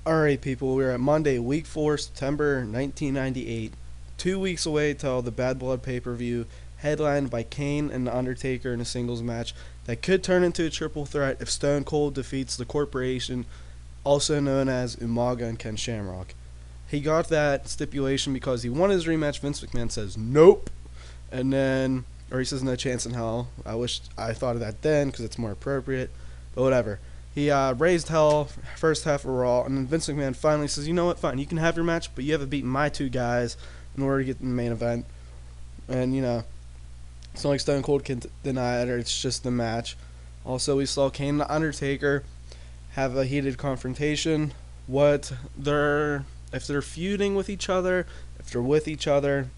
Alright, people, we're at Monday, week 4, September 1998. 2 weeks away till the Bad Blood pay per view, headlined by Kane and The Undertaker in a singles match that could turn into a triple threat if Stone Cold defeats the Corporation, also known as Umaga and Ken Shamrock. He got that stipulation because he won his rematch. Vince McMahon says nope, and then, or he says no chance in hell. I wish I thought of that then because it's more appropriate, but whatever. He raised hell first half of Raw, and then Vince McMahon finally says, "You know what? Fine, you can have your match, but you haven't beaten my two guys in order to get in the main event." And it's not like Stone Cold can deny it, or it's just the match. Also, we saw Kane and the Undertaker have a heated confrontation. What they're if they're feuding with each other, if they're with each other,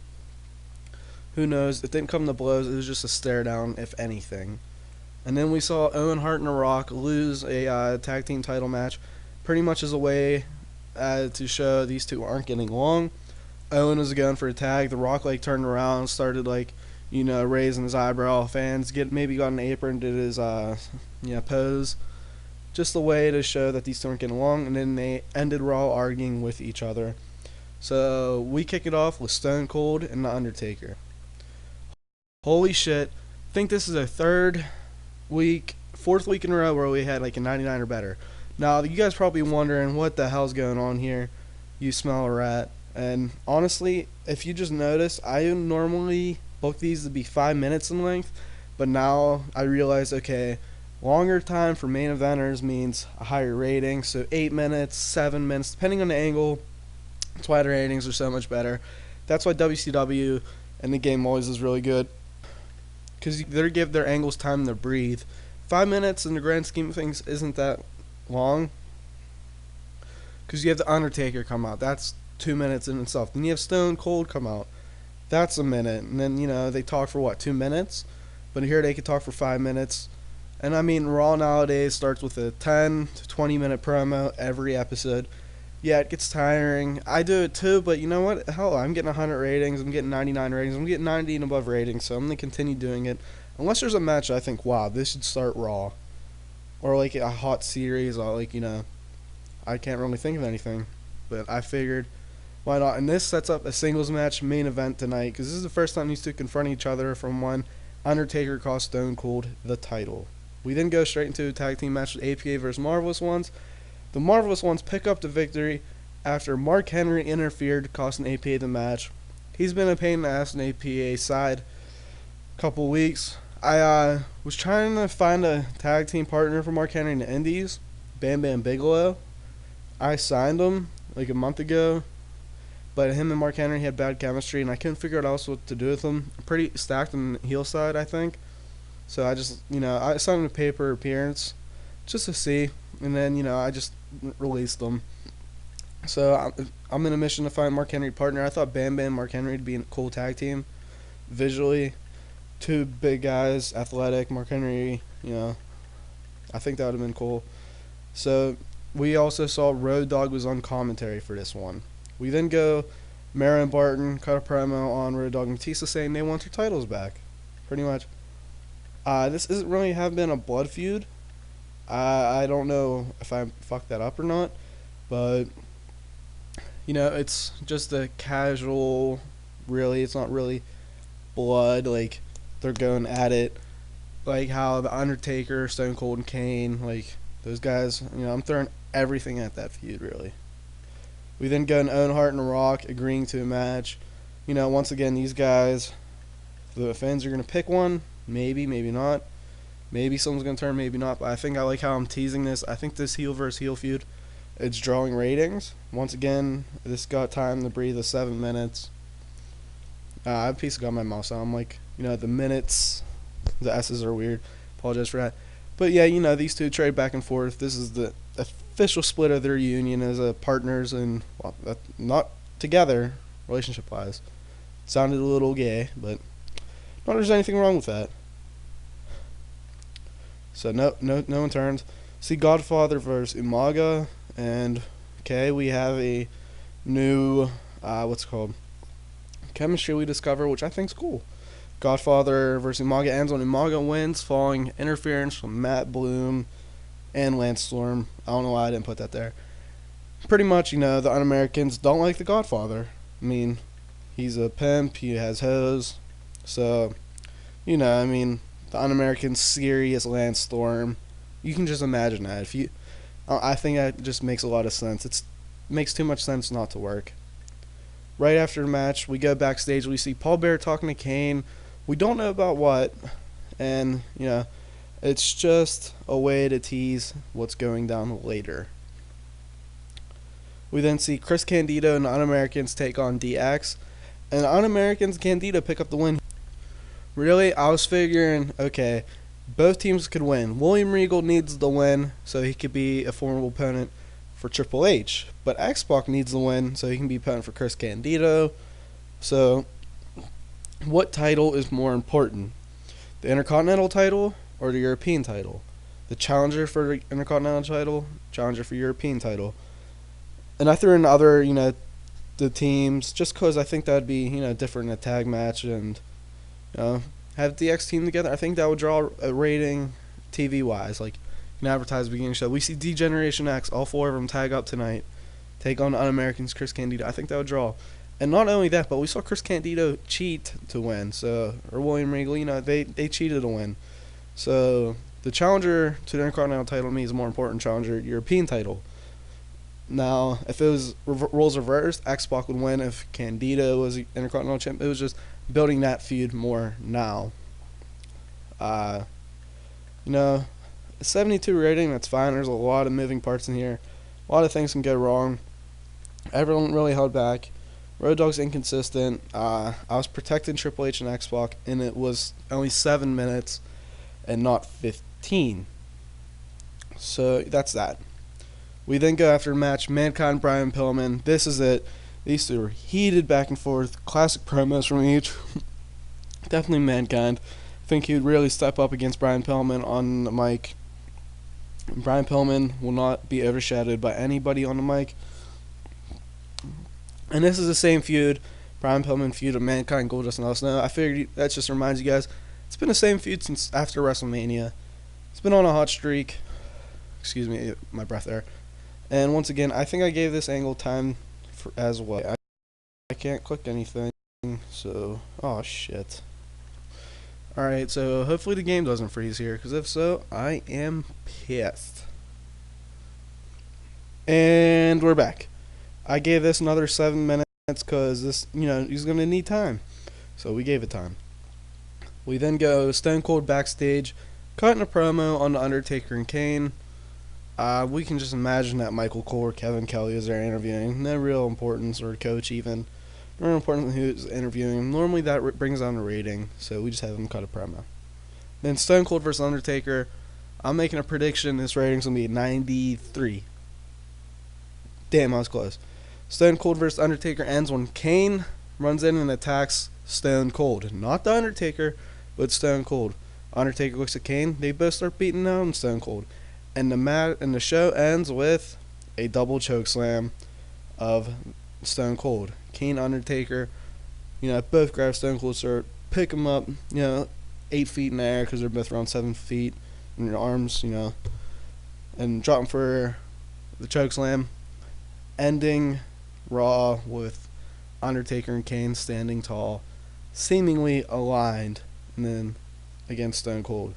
who knows? It didn't come to blows. It was just a stare down, if anything. And then we saw Owen Hart and The Rock lose a tag team title match, pretty much as a way to show these two aren't getting along. Owen was going for a tag. The Rock turned around, started raising his eyebrow. Fans maybe got an apron, did his pose, just a way to show that these two aren't getting along. And then they ended Raw arguing with each other. So we kick it off with Stone Cold and The Undertaker. Holy shit! I think this is a fourth week in a row where we had a 99 or better. Now, you guys probably wondering what the hell's going on here. You smell a rat. And honestly, if you just notice, I normally book these to be 5 minutes in length, but now I realize, okay, longer time for main eventers means a higher rating. So 8 minutes, 7 minutes, depending on the angle. That's why the ratings are so much better. That's why WCW and the game always is really good, because they give their angles time to breathe. 5 minutes in the grand scheme of things isn't that long, because you have the Undertaker come out. That's 2 minutes in itself. Then you have Stone Cold come out. That's a minute. And then, they talk for what, 2 minutes? But here they could talk for 5 minutes. And I mean, Raw nowadays starts with a 10 to 20 minute promo every episode. Yeah, it gets tiring. I do it too, but you know what? Hell, I'm getting 100 ratings. I'm getting 99 ratings. I'm getting 90 and above ratings, so I'm going to continue doing it. Unless there's a match I think, wow, this should start Raw. Or a hot series, or I can't really think of anything. But I figured, why not? And this sets up a singles match main event tonight, because this is the first time these two confront each other from one. Undertaker cost Stone Cold the title. We then go straight into a tag team match with APA versus Marvelous Ones. The Marvelous Ones pick up the victory after Mark Henry interfered, costing APA the match. He's been a pain in the ass on APA's side a couple weeks. I was trying to find a tag team partner for Mark Henry in the Indies, Bam Bam Bigelow. I signed him a month ago, but him and Mark Henry had bad chemistry, and I couldn't figure out else what to do with him. I'm pretty stacked on the heel side, I think. So I just, I signed him a pay-per appearance just to see, and then, I just released them. So I'm in a mission to find Mark Henry partner. I thought Bam Bam Mark Henry would be a cool tag team visually. Two big guys, athletic. Mark Henry, I think that would have been cool. So we also saw Road Dogg was on commentary for this one. We then go, Mara and Barton cut a promo on Road Dogg and Batista saying they want their titles back, pretty much. This isn't really have been a blood feud. I don't know if I fucked that up or not, but it's just a casual. Really, it's not really blood. They're going at it, how the Undertaker, Stone Cold, and Kane, those guys. I'm throwing everything at that feud, really. We then go to Owen Hart and The Rock agreeing to a match. Once again, these guys, the fans are gonna pick one. Maybe, maybe not. Maybe someone's going to turn, maybe not. But I think I like how I'm teasing this. I think this heel versus heel feud, it's drawing ratings. Once again, this got time to breathe of 7 minutes. I have a piece of gum in my mouth, so I'm the minutes, the S's are weird. Apologize for that. But yeah, these two trade back and forth. This is the official split of their union as partners and, not together, relationship-wise. Sounded a little gay, but not there's anything wrong with that. So no one turns. See Godfather versus Umaga, and we have a new chemistry we discover, which I think's cool. Godfather versus Umaga ends on Umaga wins following interference from Matt Bloom and Lance Storm. I don't know why I didn't put that there. pretty much, the Un-Americans don't like the Godfather. I mean, he's a pimp, he has hoes. So, the Un-American serious Lance Storm. You can just imagine that. I think that just makes a lot of sense. It makes too much sense not to work. Right after the match, we go backstage. We see Paul Bearer talking to Kane. We don't know about what, and it's just a way to tease what's going down later. We then see Chris Candido and the Un-Americans take on DX, and the Un-Americans Candido pick up the win. Really, I was figuring, okay, both teams could win. William Regal needs the win so he could be a formidable opponent for Triple H, but X-Pac needs the win so he can be opponent for Chris Candido. So, what title is more important? The Intercontinental title or the European title? The challenger for the Intercontinental title, challenger for European title. And I threw in other, the teams just because I think that would be, different in a tag match and, have the DX team together. I think that would draw a rating TV-wise. Like, you can advertise the beginning show. We see D-Generation X, all four of them tag up tonight, take on Un-Americans Chris Candido. I think that would draw. And not only that, but we saw Chris Candido cheat to win. So, or William Regal, they cheated to win. So, the challenger to the Intercontinental title to me is a more important challenger, European title. Now, if it was roles reversed, X-Pac would win if Candido was the Intercontinental champ. It was just building that feud more now. 72 rating, that's fine. There's a lot of moving parts in here. A lot of things can go wrong. Everyone really held back. Road Dogg's inconsistent. I was protecting Triple H and X-Pac, and it was only 7 minutes and not 15. So that's that. We then go after a match, Mankind, Brian Pillman. This is it. These two were heated back and forth. Classic promos from each. Definitely Mankind. I think he would really step up against Brian Pillman on the mic. Brian Pillman will not be overshadowed by anybody on the mic. And this is the same feud. Brian Pillman feud of Mankind, Goldust, and Al Snow. I figured that just reminds you guys. It's been the same feud since after WrestleMania. It's been on a hot streak. Excuse me, my breath there. And once again, I think I gave this angle time as well. I can't click anything, so oh shit. Alright, so hopefully the game doesn't freeze here, because if so, I am pissed. And we're back. I gave this another 7 minutes because this, he's going to need time. So we gave it time. We then go Stone Cold backstage, cutting a promo on the Undertaker and Kane. We can just imagine that Michael Cole or Kevin Kelly is there interviewing. No real importance, or coach even. No real importance who's interviewing. Normally that brings down the rating, so we just have him cut a promo. Then Stone Cold versus Undertaker. I'm making a prediction this rating's going to be 93. Damn, I was close. Stone Cold versus Undertaker ends when Kane runs in and attacks Stone Cold. Not the Undertaker, but Stone Cold. Undertaker looks at Kane. They both start beating down Stone Cold. And the show ends with a double choke slam of Stone Cold. Kane, Undertaker, both grab Stone Cold shirt, pick him up, 8 feet in the air because they're both around 7 feet in your arms, and drop him for the choke slam, ending Raw with Undertaker and Kane standing tall, seemingly aligned, and then against Stone Cold.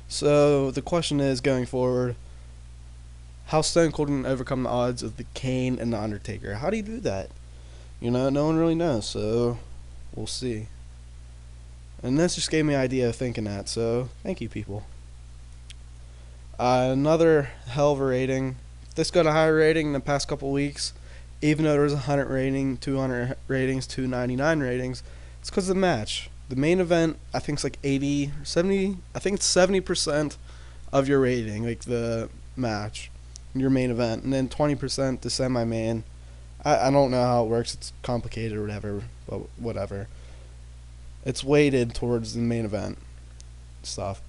So the question is, going forward, how Stone Cold can overcome the odds of the Kane and the Undertaker. How do you do that? No one really knows, so we'll see. And this just gave me an idea of thinking that, so thank you, people. Another hell of a rating. This got a higher rating in the past couple weeks, even though there was 100 rating, 200 ratings, 299 ratings. It's because of the match. The main event, I think it's like 80, 70, I think it's 70% of your rating, like the match, your main event, and then 20% the semi-main. I don't know how it works, it's complicated or whatever, but whatever. It's weighted towards the main event stuff.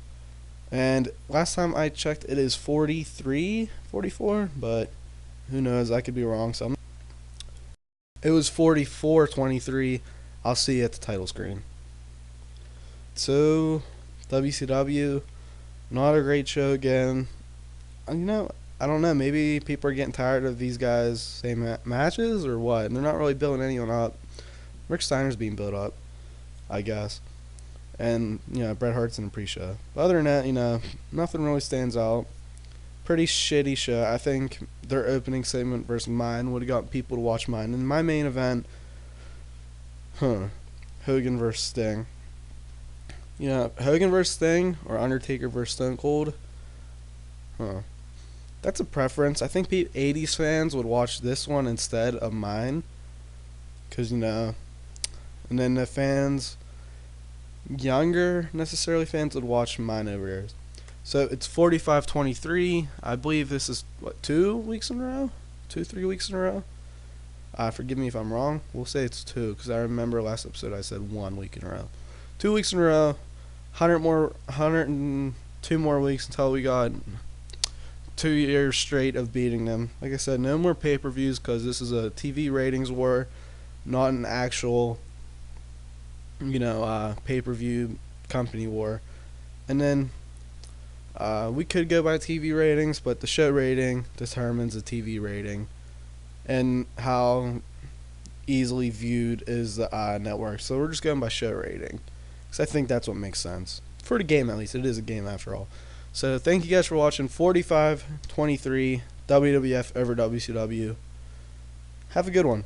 And last time I checked, it is 43, 44, but who knows, I could be wrong. So it was 44-23. I'll see you at the title screen. So, WCW, not a great show again. I don't know. Maybe people are getting tired of these guys' same matches or what. And they're not really building anyone up. Rick Steiner's being built up, I guess. And, Bret Hart's in a pre-show. But other than that, nothing really stands out. Pretty shitty show. I think their opening segment versus mine would have got people to watch mine. And my main event, Hogan versus Sting. Hogan versus Sting or Undertaker versus Stone Cold. That's a preference. I think 80s fans would watch this one instead of mine. Because, and then the fans, younger necessarily fans, would watch mine over theirs. So it's 45-23. I believe this is, 2 weeks in a row? 3 weeks in a row? Forgive me if I'm wrong. We'll say it's 2 because I remember last episode I said 1 week in a row. 2 weeks in a row. 102 more weeks until we got 2 years straight of beating them. Like I said, no more pay-per-views because this is a TV ratings war, not an actual, pay-per-view company war. And then we could go by TV ratings, but the show rating determines the TV rating and how easily viewed is the network. So we're just going by show rating because I think that's what makes sense. For the game, at least. It is a game after all. So thank you guys for watching. 45-23 WWF over WCW. Have a good one.